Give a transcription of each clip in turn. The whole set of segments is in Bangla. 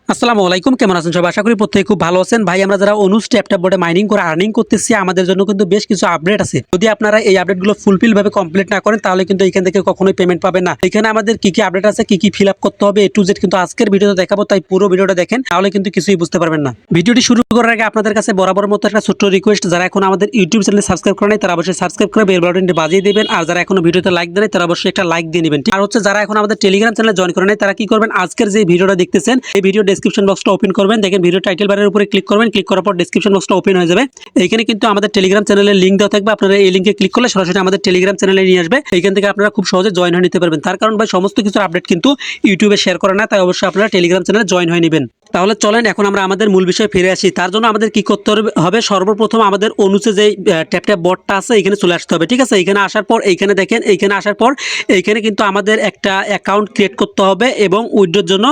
আসসালামু আলাইকুম, কেমন আছেন সবাই? আশা করি প্রত্যেকে খুব ভালো আছেন। ভাই, আমরা যারা অনুজ ট্যাপ বোর্ডে মাইনিং করে আর্নিং করতেছি, আমাদের জন্য কিন্তু বেশ কিছু আপডেট আছে। যদি আপনারা এই আপডেটগুলো ফুলফিল ভাবে কমপ্লিট না করেন, তাহলে কিন্তু এখান থেকে কখনোই পেমেন্ট পাবেন না। এখানে আমাদের কি কি আপডেট আছে, কি কি ফিল আপ করতে হবে, A to Z কিন্তু আজকের ভিডিওতে দেখাবো। তাই পুরো ভিডিওটা দেখেন, তাহলে কিন্তু কিছুই বুঝতে পারবেন না। ভিডিওটি শুরু করার আগে আপনাদের কাছে বরাবর মতো একটা ছোট্ট রিকোয়েস্ট, যারা এখন আমাদের ইউটিউব চ্যানেলে সাবস্ক্রাইব করে নাই, তারা অবশ্যই সাবস্ক্রাইব করে বেল বাটনটি বাজিয়ে দিবেন। আর যারা এখনো ভিডিওতে লাইক দেন, তারা অবশ্যই একটা লাইক দিয়ে নেবেন। আর হচ্ছে যারা এখন আমাদের টেলিগ্রাম চ্যানেলে জয়েন করে নাই, তারা কি করবেন, আজকের যে ভিডিওটা দেখতেছেন এই ভিডিও ডেসক্রিপশন বক্সটা ওপেন করবেন। দেখেন ভিডিও টাইটেল বারের উপরে ক্লিক করবেন, ক্লিক করার পর ডেসক্রিপশন বক্সটা ওপেন হয়ে যাবে। এইখানে কিন্তু আমাদের টেলিগ্রাম চ্যানেলের লিংক দেওয়া থাকবে। আপনারা এই লিংকে ক্লিক করলে সরাসরি আমাদের টেলিগ্রাম চ্যানেলে নিয়ে আসবে। এইখান থেকে আপনারা খুব সহজে জয়েন হয়ে নিতে পারবেন। তার কারণ ভাই, সমস্ত কিছুর আপডেট কিন্তু ইউটিউবে শেয়ার করে না, তাই অবশ্যই আপনারা টেলিগ্রাম চ্যানেলে জয়েন হয়ে নেবেন। তাহলে চলেন এখন আমরা আমাদের মূল বিষয়ে ফিরে আসি। তার জন্য আমাদের কি করতে হবে, সর্বপ্রথম আমাদের অনুসে যে ট্যাপ বটটা আছে এখানে চলে আসতে হবে। ঠিক আছে, এখানে আসার পর এইখানে দেখেন, এইখানে আসার পর এইখানে কিন্তু আমাদের একটা অ্যাকাউন্ট ক্রিয়েট করতে হবে এবং উইথড্রোর জন্য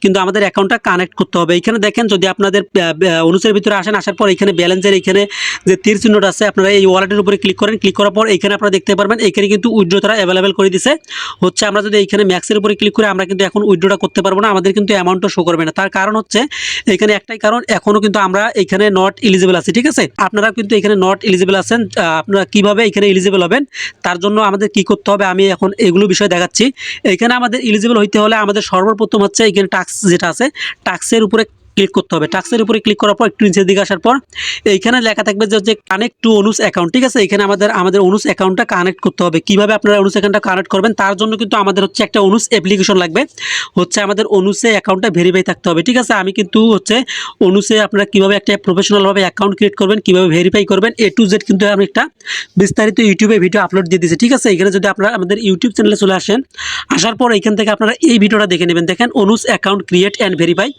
কিন্তু আমাদের অ্যাকাউন্টটা কানেক্ট করতে হবে। এখানে দেখেন, যদি আপনাদের অনুসের ভিতরে আসেন, আসার পর এখানে ব্যালেন্সের এখানে যে তীর চিহ্নটা আছে, আপনারা এই ওয়ালেটের উপরে ক্লিক করেন। ক্লিক করার পর এখানে আপনারা দেখতে পারবেন এখানে কিন্তু উইথড্রো তারা অ্যাভেলেবেল করে দিছে। হচ্ছে আমরা যদি এখানে ম্যাক্সের উপরে ক্লিক করে আমরা কিন্তু এখন উইথড্রোটা করতে পারবো না, আমাদের কিন্তু অ্যামাউন্টটা শো করবে না। তার কারণ হচ্ছে এখানে একটাই কারণ, এখনো কিন্তু আমরা এখানে নট এলিজিবল আছি। ঠিক আছে, আপনারা কিন্তু এখানে নট এলিজিবল আছেন। আপনারা কিভাবে এখানে এলিজিবল হবেন, তার জন্য আমাদের কি করতে হবে, আমি এখন এগুলো বিষয় দেখাচ্ছি। এখানে আমাদের এলিজিবল হইতে হলে আমাদের সর্বপ্রথম হচ্ছে এখানে টাস্ক যেটা আছে, টাস্কের উপরে ক্লিক করতে হবে। টাস্কের উপরে ক্লিক করার পর একটু নিচের দিকে আসার পর এইখানে লেখা থাকবে যে কানেক্ট টু অনুস অ্যাকাউন্ট। ঠিক আছে, এখানে আমাদের অনুস অ্যাকাউন্টটা কানেক্ট করতে হবে। কিভাবে আপনারা অনুস অ্যাকাউন্টটা কানেক্ট করবেন, তার জন্য কিন্তু আমাদের হচ্ছে একটা অনুস অ্যাপ্লিকেশন লাগবে। হচ্ছে আমাদের অনুসে অ্যাকাউন্টটা ভেরিফাই থাকতে হবে। ঠিক আছে, আমি কিন্তু হচ্ছে অনুসে আপনারা কিভাবে একটা প্রফেশনালভাবে অ্যাকাউন্ট ক্রিয়েট করবেন, কিভাবে ভেরিফাই করবেন, A to Z কিন্তু আমি একটা বিস্তারিত ইউটিউবে ভিডিও আপলোড দিয়ে দিয়েছি। ঠিক আছে, এখানে যদি আপনারা আমাদের ইউটিউব চ্যানেলে চলে আসেন, আসার পর এখান থেকে আপনারা এই ভিডিওটা দেখে নেবেন। দেখেন, অনুস অ্যাকাউন্ট ক্রিয়েট অ্যান্ড ভেরিফাই।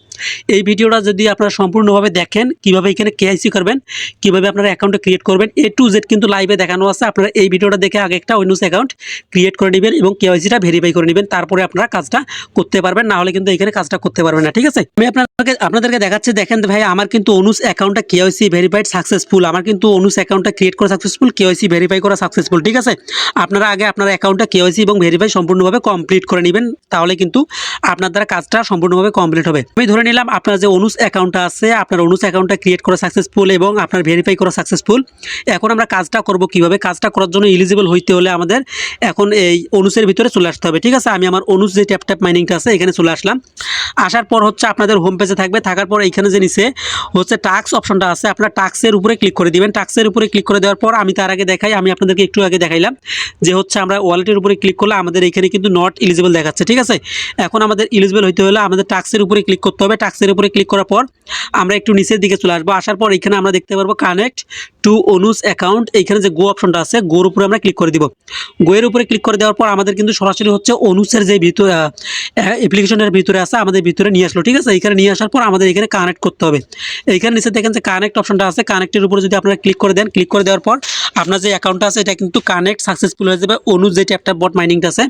এই ভিডিওটা যদি আপনারা সম্পূর্ণভাবে দেখেন, কিভাবে এখানে KYC করবেন, কিভাবে আপনারা অ্যাকাউন্টটা ক্রিয়েট করবেন, A to Z কিন্তু লাইভে দেখানো আছে। আপনারা এই ভিডিওটা দেখে আগে একটা অনুস অ্যাকাউন্ট ক্রিয়েট করে নেবেন এবং KYCটা ভেরিফাই করে নেবেন, তারপরে আপনারা কাজটা করতে পারবেন। না হলে কিন্তু এখানে কাজটা করতে পারবেন না। ঠিক আছে, আমি আপনাদেরকে দেখাচ্ছি। দেখেন ভাই, আমার কিন্তু অনুস অ্যাকাউন্টটা KYC ভেরিফাইড সাকসেসফুল। আমার কিন্তু অনুস অ্যাকাউন্টটা ক্রিয়েট করা সাকসেসফুল, KYC ভেরিফাই করা সাকসেসফুল। ঠিক আছে, আপনারা আগে আপনার অ্যাকাউন্টটা KYC এবং ভেরিফাই সম্পূর্ণভাবে কমপ্লিট করে নেবেন, তাহলে কিন্তু আপনার দ্বারা কাজটা সম্পূর্ণভাবে কমপ্লিট হবে। আমি ধরে নিলাম আপনার যে অনুস অ্যাকাউন্টটা আছে, আপনার অনুস অ্যাকাউন্টটা ক্রিয়েট করা সাকসেসফুল এবং আপনার ভেরিফাই করা সাকসেসফুল। এখন আমরা কাজটা করব কিভাবে, কাজটা করার জন্য এলিজিবল হইতে হলে আমাদের এখন এই অনুসের ভিতরে চলে আসতে হবে। ঠিক আছে, আমি আমার অনুস যে ট্যাপ মাইনিংটা আছে এখানে চলে আসলাম। আসার পর হচ্ছে আপনাদের হোম পেজে থাকবে। থাকার পর এইখানে যে নিচে হচ্ছে টাস্ক অপশনটা আছে, আপনার টাস্কের উপরে ক্লিক করে দিবেন। টাস্কের উপরে ক্লিক করে দেওয়ার পর আমি তার আগে দেখাই, আমি আপনাদেরকে একটু আগে দেখাইলাম যে হচ্ছে আমরা ওয়ালেটের উপরে ক্লিক করলে আমাদের এখানে কিন্তু নট এলিজিবল দেখাচ্ছে। ঠিক আছে, এখন আমাদের এলিজিবল হইতে হলে আমাদের টাস্কের উপরে ক্লিক করতে হবে। টাস্কের উপরে ক্লিক করার পর আমরা একটু নিচের দিকে চলে আসবো। আসার পর এখানে আমরা দেখতে পারবো কানেক্ট টু অনুস অ্যাকাউন্ট। এইখানে যে গো অপশনটা আছে, গোর উপরে আমরা ক্লিক করে দিব। গোয়ের উপরে ক্লিক করে দেওয়ার পর আমাদের কিন্তু সরাসরি হচ্ছে অনুসের যে ভিতরে অ্যাপ্লিকেশনের ভিতরে আছে আমাদের ভিতরে নিয়ে আসলো। ঠিক আছে, এখানে নিয়ে আসার পর আমাদের এখানে কানেক্ট করতে হবে। এইখানে নিচে দেখেন যে কানেক্ট অপশনটা আছে, কানেক্টের উপরে যদি আপনারা ক্লিক করে দেন, ক্লিক করে দেওয়ার পর আপনার যে অ্যাকাউন্টটা আছে এটা কিন্তু কানেক্ট সাকসেসফুল হয়ে যাবে অনুস যে ট্যাপ বট মাইনিংটা আছে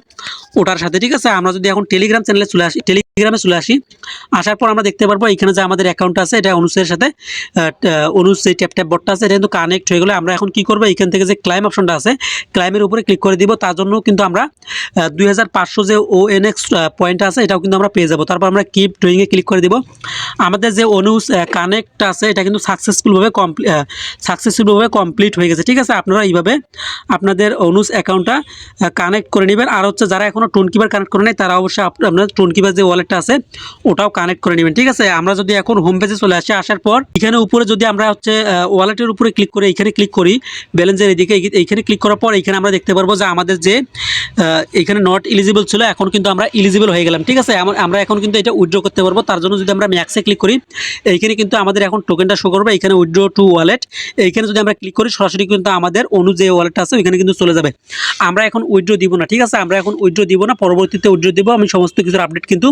ওটার সাথে। ঠিক আছে, আমরা যদি এখন টেলিগ্রাম চ্যানেলে চলে আসি, টেলিগ্রামে চলে আসি, আসার পর আমরা দেখতে পারবো এখানে যে আমাদের অ্যাকাউন্ট আছে এটা অনুসের সাথে অনুস যে ট্যাপ বটটা আছে এটা কিন্তু কানেক্ট হয়ে গেলে আমরা এখন কি করবো, এখান থেকে যে ক্লাইম অপশনটা আছে ক্লাইমের উপরে ক্লিক করে দিব। তার জন্য কিন্তু আমরা 2500 যে ONX পয়েন্ট আছে এটাও কিন্তু আমরা পেয়ে যাবো। তারপর আমরা কিপ ডুইংয়ে ক্লিক করে দিব। আমাদের যে অনুস কানেক্ট আছে এটা কিন্তু সাকসেসফুলভাবে কমপ্লিট হয়ে গেছে। ঠিক আছে, আপনারা এইভাবে আপনাদের অনুস অ্যাকাউন্টটা কানেক্ট করে নেবেন। আর হচ্ছে যারা এখনও টোন কিপার কানেক্ট করে নেয় তারা অবশ্যই আপনার টোন কিপার যে ওয়ালেটটা আছে ওটাও কানেক্ট করে নেবেন। ঠিক আছে, আমরা যদি এখন হোম পেজে চলে আসি, আসার পর এখানে উপরে যদি আমরা হচ্ছে ওয়ালেটের উপরে ক্লিক করে এখানে ক্লিক করি, ব্যালেন্সের এদিকে এইখানে ক্লিক করার পর এখানে আমরা দেখতে পারবো যে আমাদের যে এখানে নট এলিজিবল ছিল এখন কিন্তু আমরা এলিজিবল হয়ে গেলাম। ঠিক আছে, আমরা এখন কিন্তু এটা উইথড্র করতে পারবো। তার জন্য যদি আমরা ম্যাক্সে ক্লিক করি, এইখানে কিন্তু আমাদের এখন টোকেনটা শো করবে, এখানে উইথড্র টু ওয়ালেট। এইখানে যদি আমরা ক্লিক করি সরাসরি কিন্তু আমাদের অনু যে ওয়ালেটটা আছে ওইখানে কিন্তু চলে যাবে। আমরা এখন উইথড্র দিব না। ঠিক আছে, আমরা এখন উইথড্র দিব না, পরবর্তীতে উইথড্র দিব। আমি সমস্ত কিছুর আপডেট কিন্তু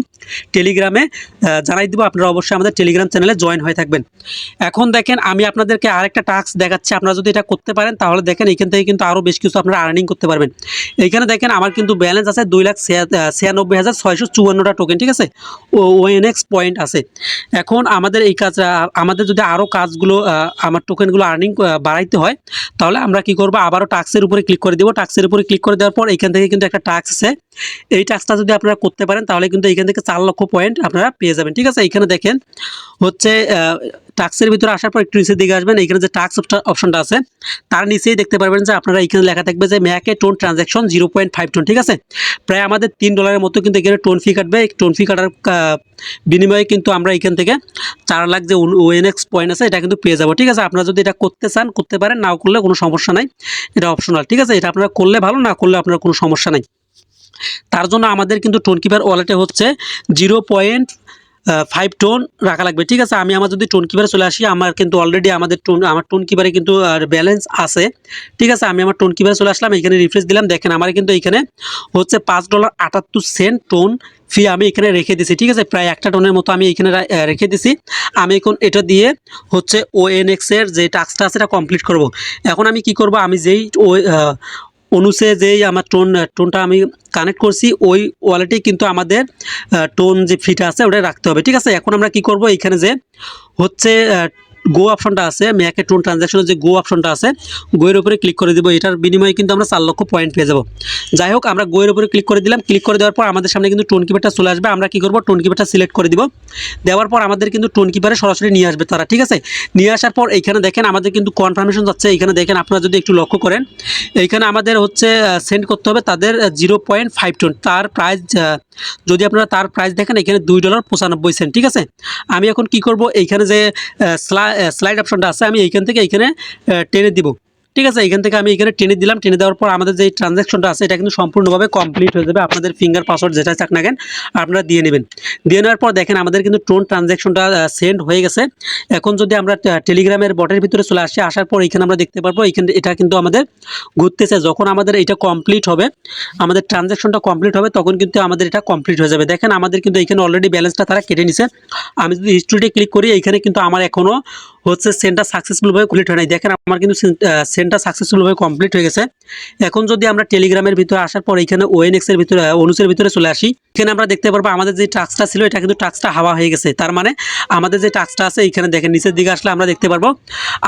টেলিগ্রামে জানাই দিব। আপনারা অবশ্যই আমাদের টেলিগ্রাম চ্যানেলে জয়েন হয়ে থাকবেন। এখন দেখেন, আমি আপনাদেরকে আরেকটা টাস্ক দেখাচ্ছি। আপনারা যদি এটা করতে পারেন তাহলে দেখেন এখান থেকে কিন্তু আরও বেশ কিছু আপনারা আর্নিং করতে পারবেন। এইখানে দেখেন আমার কিন্তু ব্যালেন্স আছে 2,96,654টা টোকেন। ঠিক আছে, ONX পয়েন্ট আছে। এখন আমাদের এই কাজ, আমাদের যদি আরও কাজগুলো আমার টোকেনগুলো আর্নিং বাড়াইতে হয়, তাহলে আমরা কি করব, আবারও টাস্কের উপরে ক্লিক করে দেবো। টাস্কের উপরে ক্লিক করে দেওয়ার পর এখান থেকে কিন্তু একটা টাস্ক আছে, এই টাস্কটা যদি আপনারা করতে পারেন তাহলে কিন্তু এখান থেকে 4 লক্ষ পয়েন্ট আপনারা পেয়ে যাবেন। ঠিক আছে, এখানে দেখেন হচ্ছে টাস্কের ভিতরে আসার পর একটু নিচের দিকে আসবেন, এখানে যে টাস্ক অপশনটা আছে তার নিচেই দেখতে পারবেন যে আপনারা এখানে লেখা থাকবে যে ম্যাকে টোন ট্রানজ্যাকশন 0.5 টোন। ঠিক আছে, প্রায় আমাদের $3 মতো কিন্তু এখানে টোন ফি কাটবে। টোন ফি কাটার বিনিময়ে কিন্তু আমরা এখান থেকে 4 লাখ যে ONX পয়েন্ট আছে এটা কিন্তু পেয়ে যাবো। ঠিক আছে, আপনারা যদি এটা করতে চান করতে পারেন, নাও করলে কোনো সমস্যা নাই, এটা অপশনাল। ঠিক আছে, এটা আপনারা করলে ভালো, না করলে আপনার কোনো সমস্যা নাই। তার জন্য আমাদের কিন্তু টোন কিপার ওয়ালেটে হচ্ছে 0.5 টোন রাখা লাগবে। ঠিক আছে, আমি আমার যদি টোন কিপারে চলে আসি, আমার কিন্তু অলরেডি আমার টোন কিপারে কিন্তু ব্যালেন্স আছে। ঠিক আছে, আমি আমার টোন কিপারে চলে আসলাম, এখানে রিফ্রেশ দিলাম, দেখেন আমার কিন্তু এখানে হচ্ছে $5.78 টোন ফি আমি এখানে রেখে দিছি। ঠিক আছে, প্রায় 1 টোনের মতো আমি এখানে রেখে দিছি। আমি এখন এটা দিয়ে হচ্ছে ONX এর যে টাস্কটা আছে এটা কমপ্লিট করব। এখন আমি কি করব, আমি যেই অনুসে যেই আমার টোনটা আমি কানেক্ট করছি ওই ওয়ালেটেই কিন্তু আমাদের টোন যে ফিটা আছে ওটা রাখতে হবে। ঠিক আছে, এখন আমরা কি করব, এখানে যে হচ্ছে গো অপশনটা আছে, ম্যাকে টোন ট্রানজ্যাকশনের যে গো অপশনটা আছে, গোয়ের উপরে ক্লিক করে দেবো। এটার বিনিময়ে কিন্তু আমরা 4 লক্ষ পয়েন্ট পেয়ে যাবো। যাই হোক, আমরা গোয়ের উপরে ক্লিক করে দিলাম। ক্লিক করে দেওয়ার পর আমাদের সামনে কিন্তু টোন কিপারটা চলে আসবে। আমরা কি করব, টোন কিপারটা সিলেক্ট করে দিব। দেওয়ার পর আমাদের কিন্তু টোন কিপারে সরাসরি নিয়ে আসবে তারা। ঠিক আছে, নিয়ে আসার পর এইখানে দেখেন আমাদের কিন্তু কনফার্মেশন যাচ্ছে। এইখানে দেখেন আপনারা যদি একটু লক্ষ্য করেন, এইখানে আমাদের হচ্ছে সেন্ড করতে হবে তাদের 0.5 টোন। তার প্রাইস যদি আপনারা তার প্রাইস দেখেন এখানে $2.95। ঠিক আছে, আমি এখন কি করব, এইখানে যে স্লাইড অপশনটা আছে আমি এইখান থেকে এইখানে টেনে দিব। ঠিক আছে, এখান থেকে আমি এখানে টেনে দিলাম। টেনে দেওয়ার পর আমাদের যে ট্রানজ্যাকশনটা আছে এটা কিন্তু সম্পূর্ণভাবে কমপ্লিট হয়ে যাবে। আপনাদের ফিঙ্গার পাসওয়ার্ড যেটা চাক না কেন আপনারা দিয়ে নেবেন। দিয়ে নেওয়ার পর দেখেন আমাদের কিন্তু টোন ট্রানজ্যাকশনটা সেন্ড হয়ে গেছে। এখন যদি আমরা টেলিগ্রামের বটের ভিতরে চলে আসি, আসার পর এখানে আমরা দেখতে পারবো এখানে এটা কিন্তু আমাদের ঘুরতেছে। যখন আমাদের এটা কমপ্লিট হবে, আমাদের ট্রানজ্যাকশনটা কমপ্লিট হবে, তখন কিন্তু আমাদের এটা কমপ্লিট হয়ে যাবে। দেখেন আমাদের কিন্তু এখানে অলরেডি ব্যালেন্সটা তারা কেটে নিছে। আমি যদি হিস্ট্রিতে ক্লিক করি, এইখানে কিন্তু আমার এখনও হচ্ছে সেন্টটা সাকসেসফুলভাবে কমপ্লিট হয় নাই। দেখেন আমার কিন্তু সেন্টটা সাকসেসফুলভাবে কমপ্লিট হয়ে গেছে। এখন যদি আমরা টেলিগ্রামের ভিতরে আসার পর এখানে ONX এর ভিতরে অনুসের ভিতরে চলে আসি, এখানে আমরা দেখতে পারবো আমাদের যে টাস্কটা ছিল এটা কিন্তু টাস্কটা হাওয়া হয়ে গেছে। তার মানে আমাদের যে টাস্কটা আছে এখানে দেখেন নিচের দিকে আসলে আমরা দেখতে পারবো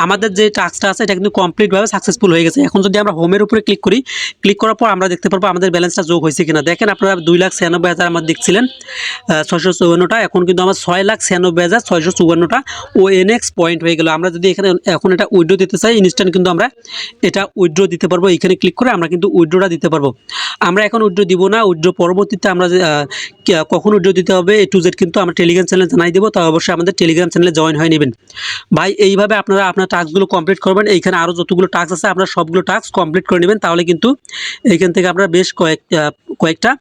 আমাদের যে টাস্কটা আছে এটা কিন্তু কমপ্লিটভাবে সাকসেসফুল হয়ে গেছে। এখন যদি আমরা হোমের উপরে ক্লিক করি, ক্লিক করার পর আমরা দেখতে পারবো আমাদের ব্যালেন্সটা যোগ হয়েছে কিনা। দেখেন আপনারা 2,96,000 আমার দেখছিলেন 654টা, এখন কিন্তু আমার 6,96,654টা ONX পয়েন্ট হয়ে গেল। আমরা যদি এখানে এখন এটা উইথড্র দিতে চাই, ইনস্ট্যান্ট কিন্তু আমরা এটা উইথড্র দিতে পারবো। এখানে ক্লিক করে আমরা কিন্তু উইথড্রটা দিতে পারবো। আমরা এখন উইথড্র দিব না, উইথড্র পরবর্তীতে আমরা কখন উইথড্র দিতে হবে A to Z কিন্তু আমরা টেলিগ্রাম চ্যানেলে জানাই দেবো। তাই অবশ্যই আমাদের টেলিগ্রাম চ্যানেলে জয়েন হয়ে নেবেন ভাই। এইভাবে আপনারা আপনার টাস্কগুলো কমপ্লিট করবেন। এইখানে আরও যতগুলো টাস্ক আছে আপনারা সবগুলো টাস্ক কমপ্লিট করে নেবেন, তাহলে কিন্তু এইখান থেকে আপনারা বেশ কয়েকটা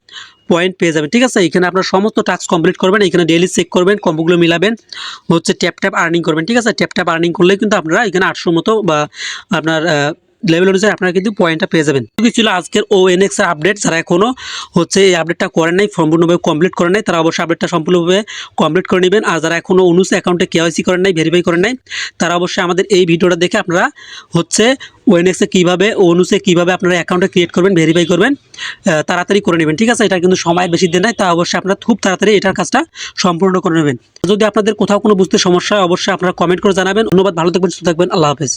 পয়েন্ট পেয়ে যাবেন। ঠিক আছে, এখানে আপনার সমস্ত টাস্ক কমপ্লিট করবেন, এখানে ডেইলি চেক করবেন, কম্বোগুলো মিলাবেন, হচ্ছে ট্যাপ আর্নিং করবেন। ঠিক আছে, ট্যাপ আর্নিং করলে কিন্তু আপনারা এখানে 800 মতো বা আপনার লেভেল অনুযায়ী আপনারা কিন্তু পয়েন্টটা পেয়ে যাবেন। ছিল আজকের ONX এর আপডেট। যারা এখনও হচ্ছে এই আপডেটটা করেন নাই, সম্পূর্ণভাবে কমপ্লিট করেন নাই, তারা অবশ্যই আপডেটটা সম্পূর্ণভাবে কমপ্লিট করে নেবেন। আর যারা এখনও অনুস অ্যাকাউন্টে KYC করেন নাই, ভেরিফাই করেন নাই, তারা অবশ্যই আমাদের এই ভিডিওটা দেখে আপনারা হচ্ছে ONX এ কীভাবে অনুসে কীভাবে আপনারা অ্যাকাউন্টটা ক্রিয়েট করবেন, ভেরিফাই করবেন, তাড়াতাড়ি করে নেবেন। ঠিক আছে, এটা কিন্তু সময় বেশি দিন নাই, তা অবশ্যই আপনারা খুব তাড়াতাড়ি এটার কাজটা সম্পূর্ণ করে নেবেন। যদি আপনাদের কোথাও কোনো বুঝতে সমস্যা হয় অবশ্যই আপনারা কমেন্ট করে জানাবেন। ধন্যবাদ, ভালো থাকবেন, সুস্থ থাকবেন, আল্লাহ হাফেজ।